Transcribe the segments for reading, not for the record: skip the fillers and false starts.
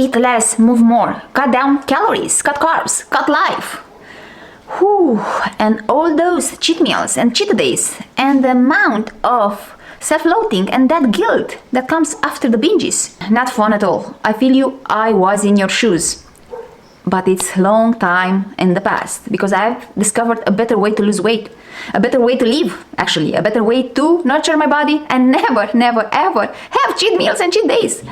Eat less, move more, cut down calories, cut carbs, cut life. Whew. And all those cheat meals and cheat days and the amount of self-loathing and that guilt that comes after the binges. Not fun at all. I feel you, I was in your shoes. But it's long time in the past because I've discovered a better way to lose weight, a better way to live, actually, a better way to nurture my body and never, ever have cheat meals and cheat days.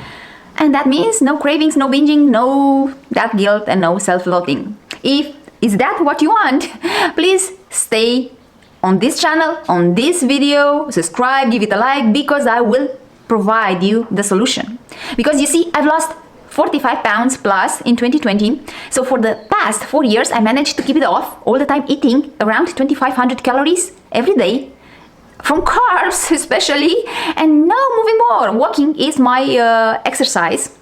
And that means no cravings, no binging, no that guilt and no self-loathing. If is that what you want, please stay on this channel, on this video, subscribe, give it a like, because I will provide you the solution. Because you see, I've lost 45 pounds plus in 2020. So for the past 4 years, I managed to keep it off, all the time eating around 2,500 calories every day, from carbs especially, and now moving more. Walking is my exercise.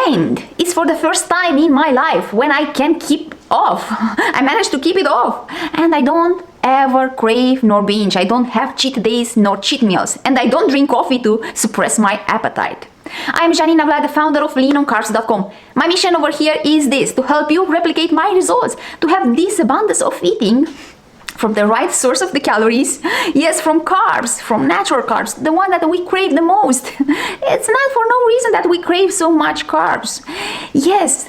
And it's for the first time in my life when I can keep off. I managed to keep it off. And I don't ever crave nor binge. I don't have cheat days nor cheat meals. And I don't drink coffee to suppress my appetite. I'm Janina Vlad, the founder of leanonCarbs.com. My mission over here is this, to help you replicate my results, to have this abundance of eating from the right source of the calories, yes, from carbs, from natural carbs, the one that we crave the most. It's not for no reason that we crave so much carbs. Yes.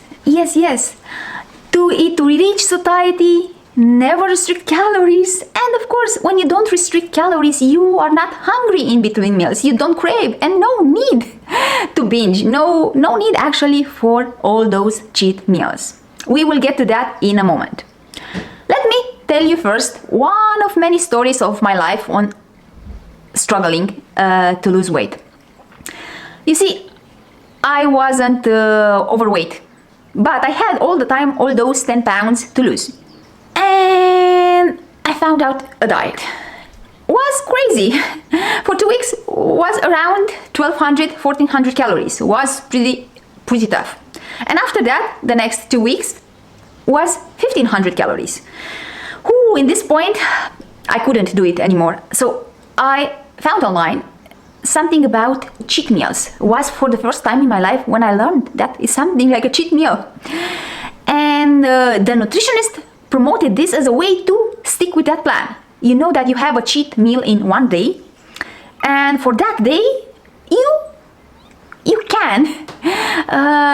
To reach satiety, never restrict calories. And of course, when you don't restrict calories, you are not hungry in between meals. You don't crave, and no need to binge. No need actually for all those cheat meals. We will get to that in a moment. Let me tell you first one of many stories of my life on struggling to lose weight. You see, I wasn't overweight, but I had all the time all those 10 pounds to lose. And I found out a diet was crazy. For 2 weeks was around 1,200, 1,400 calories. Was pretty tough. And after that, the next 2 weeks was 1,500 calories. In this point, I couldn't do it anymore. So I found online something about cheat meals. It was for the first time in my life when I learned that it's something like a cheat meal. And the nutritionist promoted this as a way to stick with that plan. You know that you have a cheat meal in one day, and for that day, you can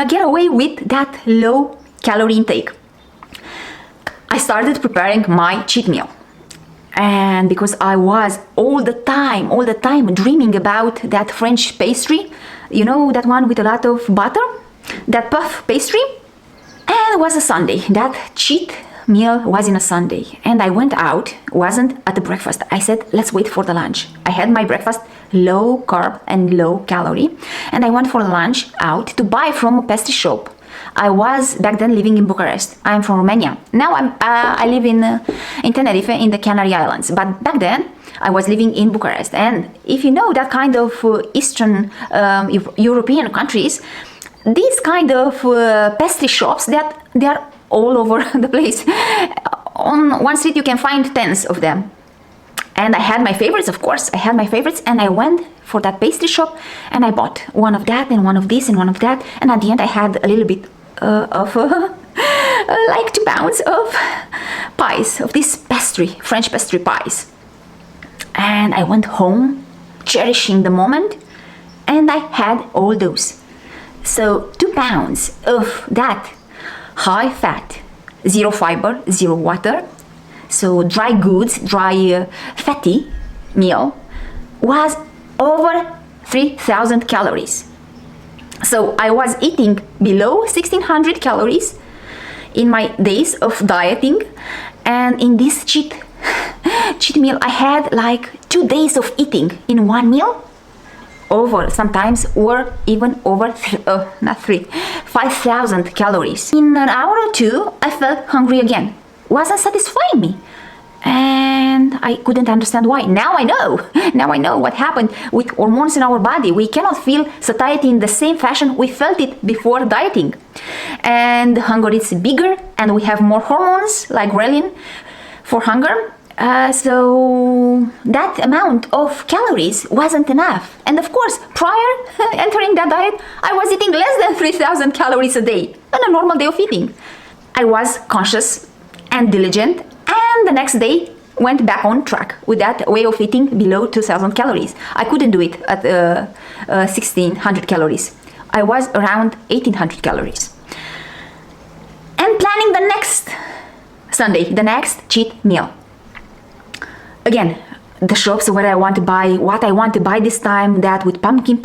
get away with that low calorie intake. I started preparing my cheat meal, and because I was all the time dreaming about that French pastry, you know, that one with a lot of butter, that puff pastry, and it was a Sunday. That cheat meal was in a Sunday, and I went out, wasn't at the breakfast. I said, let's wait for the lunch. I had my breakfast, low carb and low calorie, and I went for lunch out to buy from a pastry shop. I was back then living in Bucharest. I'm from Romania. Now I live in Tenerife in the Canary Islands. But back then I was living in Bucharest. And if you know that kind of Eastern European countries, these kind of pastry shops, they are all over the place. On one street you can find tens of them. And I had my favorites, of course. I had my favorites, and I went for that pastry shop, and I bought one of that and one of this and one of that. And at the end I had a little bit of like 2 pounds of pies, of this pastry, French pastry pies. And I went home cherishing the moment, and I had all those. So 2 pounds of that high fat, 0 fiber, 0 water, so dry goods, dry fatty meal was over 3,000 calories. So I was eating below 1,600 calories in my days of dieting, and in this cheat meal I had like 2 days of eating in one meal, over sometimes, or even over 5,000 calories. In an hour or two I felt hungry again. Wasn't satisfying me, and I couldn't understand why. Now I know what happened with hormones in our body. We cannot feel satiety in the same fashion we felt it before dieting, and hunger is bigger, and we have more hormones like ghrelin for hunger, So that amount of calories wasn't enough. And of course, prior entering that diet, I was eating less than 3,000 calories a day on a normal day of eating. I was conscious and diligent, and the next day went back on track with that way of eating below 2,000 calories. I couldn't do it at 1,600 calories. I was around 1,800 calories. And planning the next Sunday, the next cheat meal. Again, the shops where I want to buy, what I want to buy this time, that with pumpkin,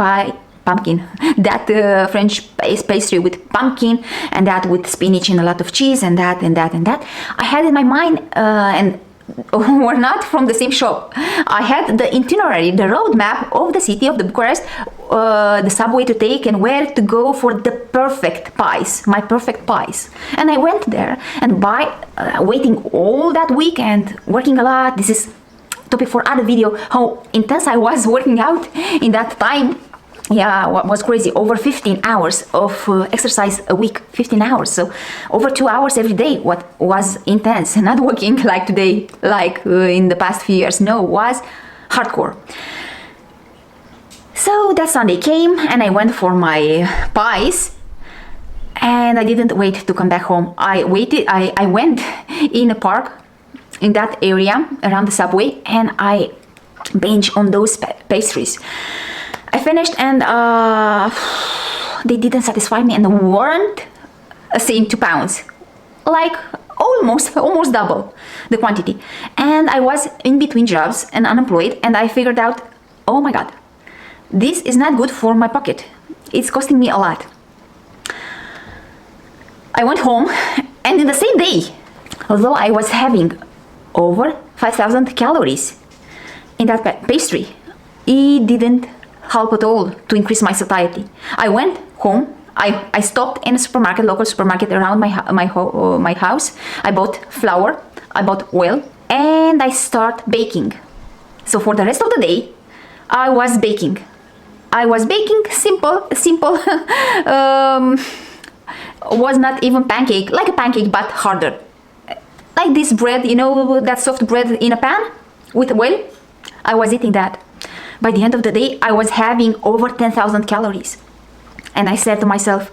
that French pastry with pumpkin, and that with spinach and a lot of cheese, and that. I had in my mind, and we're not from the same shop. I had the itinerary, the roadmap of the city of the Bucharest, the subway to take and where to go for the perfect pies, my perfect pies. And I went there, and by waiting all that week and working a lot, this is topic for other video, how intense I was working out in that time. Yeah, was crazy. Over 15 hours of exercise a week, 15 hours. So over 2 hours every day. What was intense, not working like today, like in the past few years. No, was hardcore. So that Sunday came and I went for my pies, and I didn't wait to come back home. I went in a park in that area around the subway, and I binge on those pastries. I finished, and they didn't satisfy me and weren't saying 2 pounds, like almost double the quantity. And I was in between jobs and unemployed, and I figured out, oh my god, this is not good for my pocket. It's costing me a lot. I went home, and in the same day, although I was having over 5,000 calories in that pastry, it didn't help at all to increase my satiety. I went home. I stopped in a supermarket, local supermarket around my house. I bought flour, I bought oil, and I start baking. So for the rest of the day, I was baking. Simple. Was not even pancake, like a pancake, but harder. Like this bread, you know, that soft bread in a pan with oil. I was eating that. By the end of the day, I was having over 10,000 calories. And I said to myself,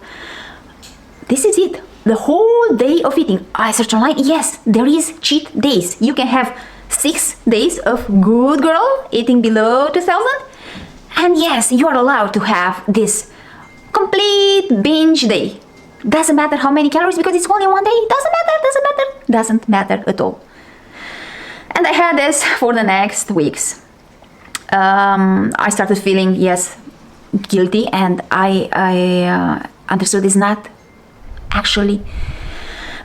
this is it. The whole day of eating. I searched online. Yes, there is cheat days. You can have 6 days of good girl eating below 2,000. And yes, you are allowed to have this complete binge day. Doesn't matter how many calories, because it's only one day. Doesn't matter at all. And I had this for the next weeks. I started feeling, yes, guilty, and I understood it's not actually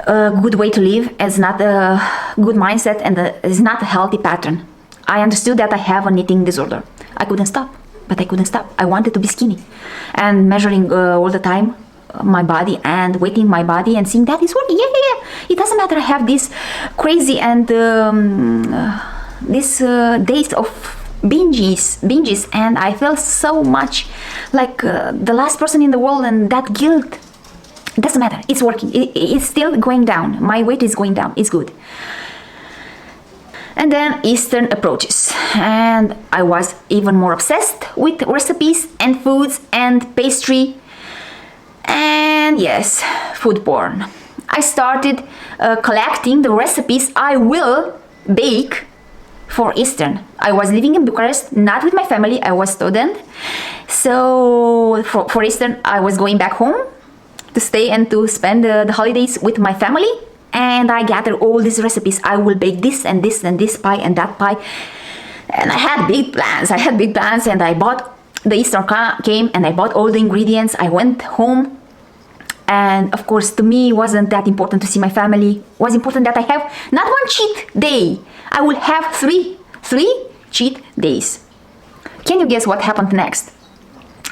a good way to live. It's not a good mindset, and it's not a healthy pattern. I understood that I have an eating disorder. I couldn't stop, but I couldn't stop. I wanted to be skinny, and measuring all the time my body and weighting my body and seeing that it's working. Yeah. It doesn't matter. I have this crazy and these days of binges, and I felt so much like the last person in the world, and that guilt. It doesn't matter. It's working. It's still going down. My weight is going down. It's good. And then Eastern approaches, and I was even more obsessed with recipes and foods and pastry. And yes, food porn. I started collecting the recipes I will bake for Eastern. I was living in Bucharest, not with my family. I was student. So for Eastern, I was going back home to stay and to spend the holidays with my family. And I gathered all these recipes. I will bake this and this and this pie and that pie. And I had big plans. And I bought, the Easter came, and I bought all the ingredients. I went home. And of course, to me, it wasn't that important to see my family. It was important that I have not one cheat day. I will have three cheat days. Can you guess what happened next?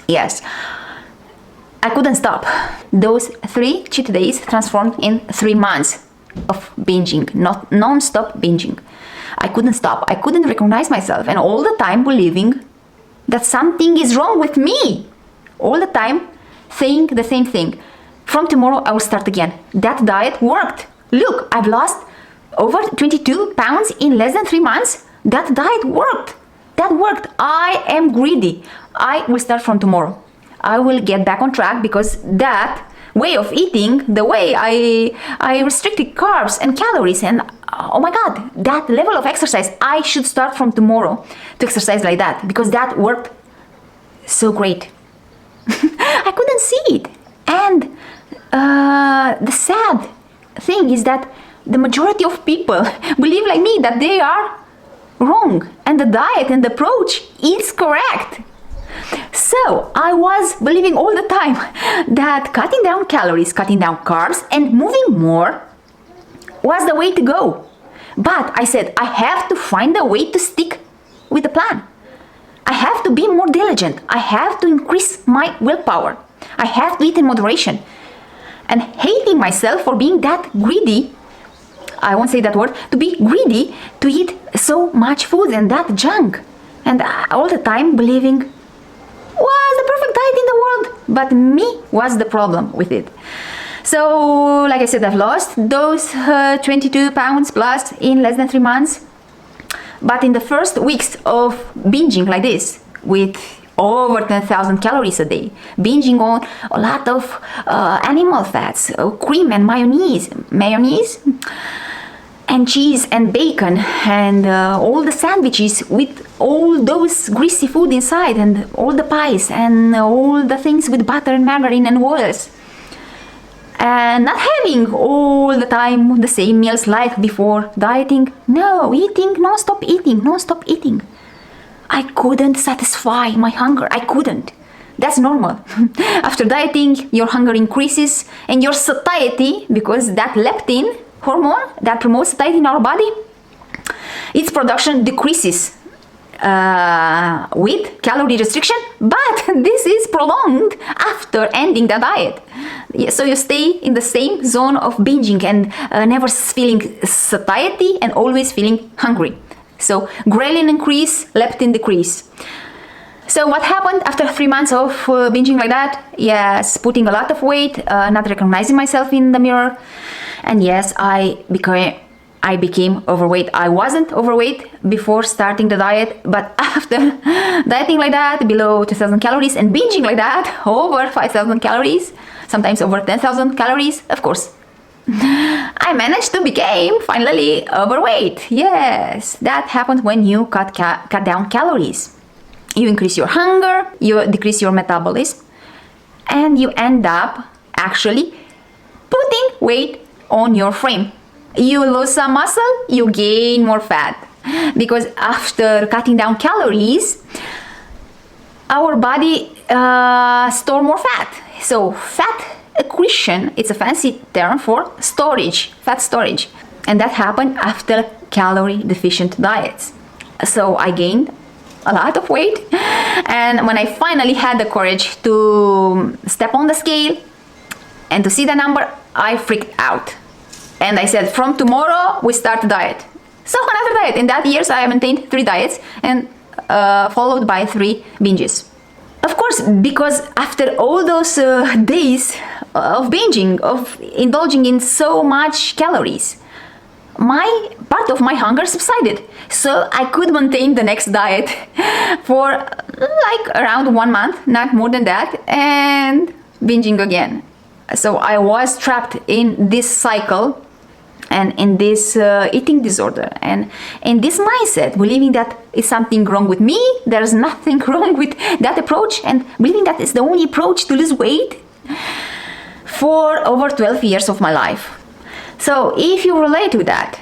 Yes, I couldn't stop. Those 3 cheat days transformed in 3 months of binging, not non-stop binging. I couldn't stop. I couldn't recognize myself, and all the time believing that something is wrong with me. All the time saying the same thing. From tomorrow, I will start again. That diet worked. Look, I've lost over 22 pounds in less than 3 months. That diet worked. That worked. I am greedy. I will start from tomorrow. I will get back on track because that way of eating, the way I restricted carbs and calories, and oh my God, that level of exercise, I should start from tomorrow to exercise like that because that worked so great. I couldn't see it. And the sad thing is that the majority of people believe like me that they are wrong and the diet and the approach is correct. So I was believing all the time that cutting down calories, cutting down carbs, and moving more was the way to go. But I said, I have to find a way to stick with the plan. I have to be more diligent. I have to increase my willpower. I have to eat in moderation. And hating myself for being that greedy, I won't say that word, to be greedy, to eat so much food and that junk. And all the time believing was the perfect diet in the world, but me was the problem with it. So, like I said, I've lost those 22 pounds plus in less than 3 months. But in the first weeks of binging like this, with over 10,000 calories a day, binging on a lot of animal fats, cream and mayonnaise, and cheese and bacon, and all the sandwiches with all those greasy food inside, and all the pies, and all the things with butter and margarine and oils. And not having all the time the same meals like before dieting. No, non-stop eating. I couldn't satisfy my hunger. I couldn't. That's normal. After dieting, your hunger increases and your satiety, because that leptin hormone that promotes satiety in our body, its production decreases with calorie restriction, but this is prolonged after ending the diet. So you stay in the same zone of binging and never feeling satiety and always feeling hungry. So ghrelin increase, leptin decrease. So what happened after 3 months of binging like that? Yes, putting a lot of weight, not recognizing myself in the mirror. And yes, I became overweight. I wasn't overweight before starting the diet, but after dieting like that, below 2,000 calories, and binging like that, over 5,000 calories, sometimes over 10,000 calories, of course, I managed to become finally overweight. Yes, that happens when you cut down calories. You increase your hunger, you decrease your metabolism, and you end up actually putting weight on your frame. You lose some muscle, you gain more fat. Because after cutting down calories, our body store more fat. So fat accretion, it's a fancy term for storage, fat storage. And that happened after calorie deficient diets. So I gained a lot of weight. And when I finally had the courage to step on the scale and to see the number, I freaked out. And I said, from tomorrow, we start the diet. So another diet. In that years, I maintained 3 diets and followed by 3 binges. Of course, because after all those days of binging, of indulging in so much calories, part of my hunger subsided. So I could maintain the next diet for like around 1 month, not more than that, and binging again. So I was trapped in this cycle and in this eating disorder and in this mindset, believing that it's something wrong with me, there's nothing wrong with that approach, and believing that it's the only approach to lose weight for over 12 years of my life. So if you relate to that,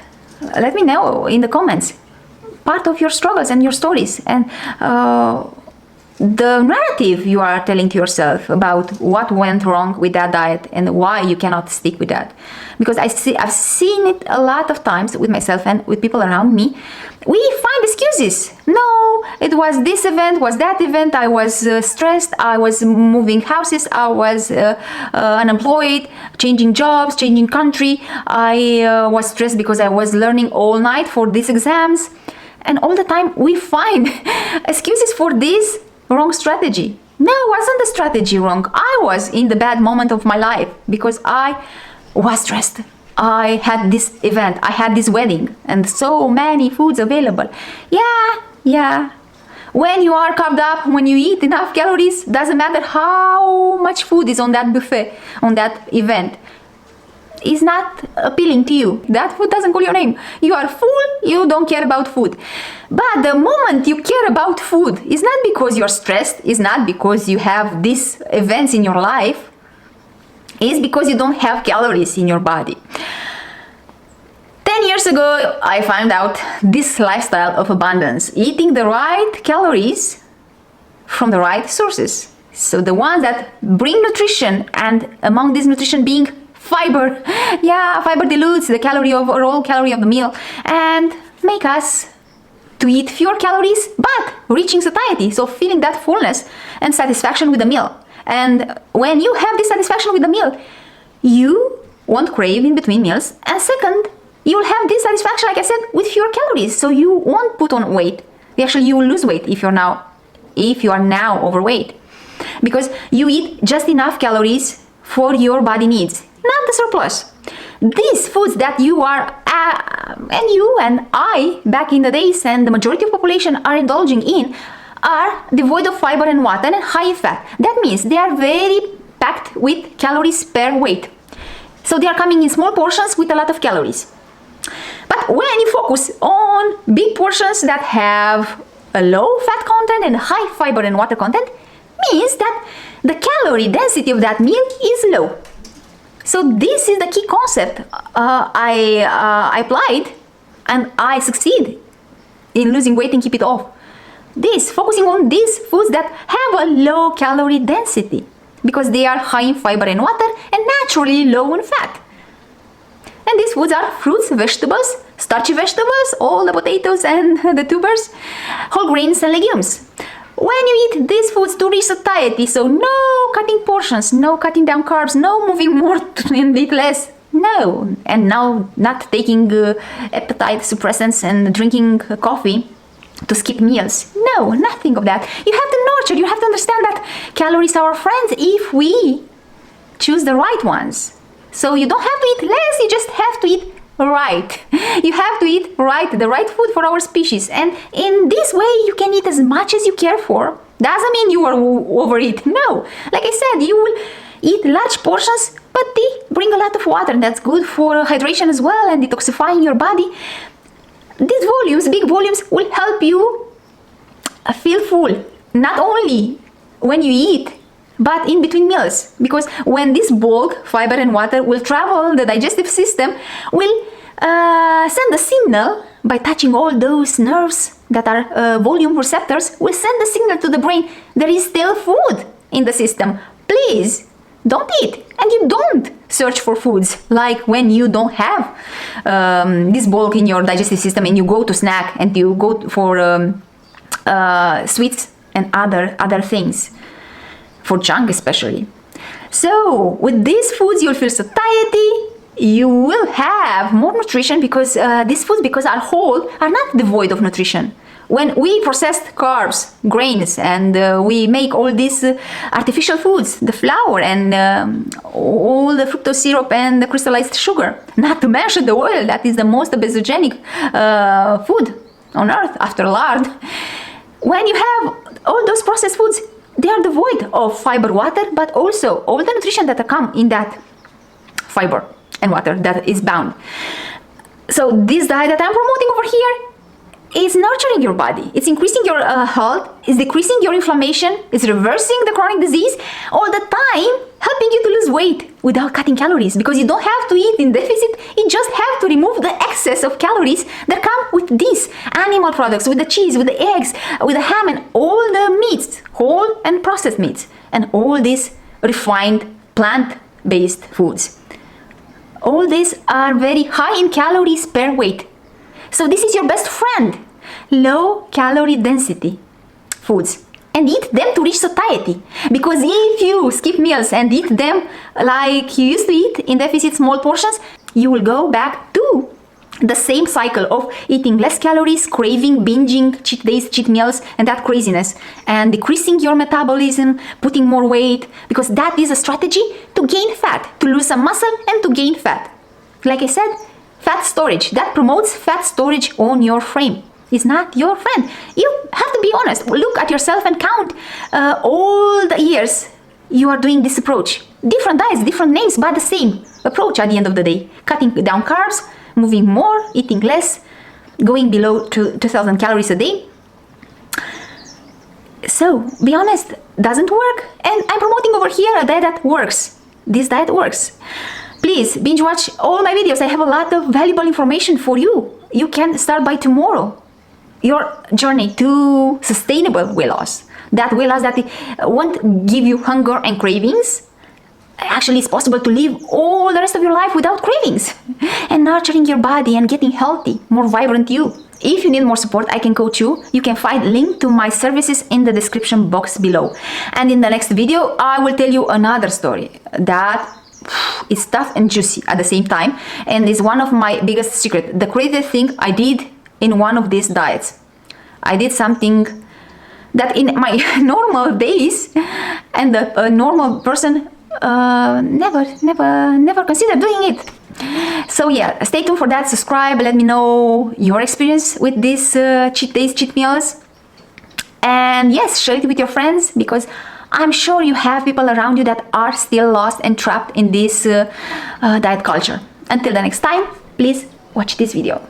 let me know in the comments part of your struggles and your stories, and the narrative you are telling to yourself about what went wrong with that diet and why you cannot stick with that. Because I've seen it a lot of times with myself and with people around me. We find excuses. No, it was this event, was that event, I was stressed, I was moving houses, I was unemployed, changing jobs, changing country, I was stressed because I was learning all night for these exams. And all the time we find excuses for this wrong strategy. No, wasn't the strategy wrong. I was in the bad moment of my life because I was stressed. I had this event, I had this wedding, and so many foods available. Yeah. When you are carved up, when you eat enough calories, doesn't matter how much food is on that buffet, on that event, is not appealing to you. That food doesn't call your name. You are full, you don't care about food. But the moment you care about food, is not because you're stressed, is not because you have these events in your life, is because you don't have calories in your body. 10 years ago, I found out this lifestyle of abundance, eating the right calories from the right sources. So the ones that bring nutrition, and among this nutrition being fiber. Yeah, fiber dilutes the calorie overall calorie of the meal and make us to eat fewer calories, but reaching satiety, so feeling that fullness and satisfaction with the meal. And when you have this satisfaction with the meal, you won't crave in between meals. And second, you will have this satisfaction, like I said, with fewer calories, so you won't put on weight. Actually, you will lose weight if you are now overweight, because you eat just enough calories for your body needs, not the surplus. These foods that you are, and you and I, back in the days, and the majority of population are indulging in, are devoid of fiber and water and high in fat. That means they are very packed with calories per weight. So they are coming in small portions with a lot of calories. But when you focus on big portions that have a low fat content and high fiber and water content, means that the calorie density of that meal is low. So this is the key concept I applied, and I succeed in losing weight and keep it off. Focusing on these foods that have a low calorie density, because they are high in fiber and water and naturally low in fat. And these foods are fruits, vegetables, starchy vegetables, all the potatoes and the tubers, whole grains and legumes. When you eat these foods to reach satiety, so no cutting portions, no cutting down carbs, no moving more and eat less, no, and now not taking appetite suppressants and drinking coffee to skip meals. No, nothing of that. You have to nurture, you have to understand that calories are our friends if we choose the right ones. So you don't have to eat less, you just have to eat right. You have to eat right, the right food for our species. And in this way, you can eat as much as you care for. Doesn't mean you are overeat. No. Like I said, you will eat large portions, but they bring a lot of water, and that's good for hydration as well and detoxifying your body. These volumes, big volumes, will help you feel full, not only when you eat, but in between meals. Because when this bulk, fiber and water, will travel, the digestive system will send a signal by touching all those nerves that are volume receptors, will send a signal to the brain, there is still food in the system. Please, don't eat. And you don't search for foods, like when you don't have this bulk in your digestive system and you go to snack and you go for sweets and other things, for junk especially. So with these foods you'll feel satiety, you will have more nutrition, because these foods, because are whole, are not devoid of nutrition. When we process carbs, grains, and we make all these artificial foods, the flour and all the fructose syrup and the crystallized sugar, not to mention the oil, that is the most obesogenic food on earth after lard. When you have all those processed foods, they are devoid of fiber, water, but also all the nutrition that come in that fiber and water that is bound. So this diet that I'm promoting over here is nurturing your body. It's increasing your health, it's decreasing your inflammation, it's reversing the chronic disease, all the time helping you to lose weight without cutting calories, because you don't have to eat in deficit, you just have to remove the excess of calories that come with these animal products, with the cheese, with the eggs, with the ham, and all the meats, whole and processed meats, and all these refined plant-based foods. All these are very high in calories per weight. So this is your best friend, low calorie density foods, and eat them to reach satiety. Because if you skip meals and eat them like you used to eat in deficit small portions, you will go back to the same cycle of eating less calories, craving, binging, cheat days, cheat meals, and that craziness, and decreasing your metabolism, putting more weight, because that is a strategy to gain fat, to lose some muscle and to gain fat. like I said, fat storage. That promotes fat storage on your frame. It's not your friend. You have to be honest. Look at yourself and count all the years you are doing this approach. Different diets, different names, but the same approach at the end of the day. Cutting down carbs, moving more, eating less, going below 2,000 calories a day. So, be honest, doesn't work. And I'm promoting over here a diet that works. This diet works. Please binge watch all my videos. I have a lot of valuable information for you. You can start by tomorrow your journey to sustainable weight loss. That weight loss that won't give you hunger and cravings. Actually, it's possible to live all the rest of your life without cravings and nurturing your body and getting healthy, more vibrant you. If you need more support, I can coach you. You can find link to my services in the description box below. And in the next video, I will tell you another story that is tough and juicy at the same time, and is one of my biggest secrets. The craziest thing I did in one of these diets. I did something that in my normal days and a normal person never considered doing it. So yeah, stay tuned for that. Subscribe, let me know your experience with these cheat days, cheat meals, and yes, share it with your friends, because I'm sure you have people around you that are still lost and trapped in this diet culture. Until the next time, please watch this video.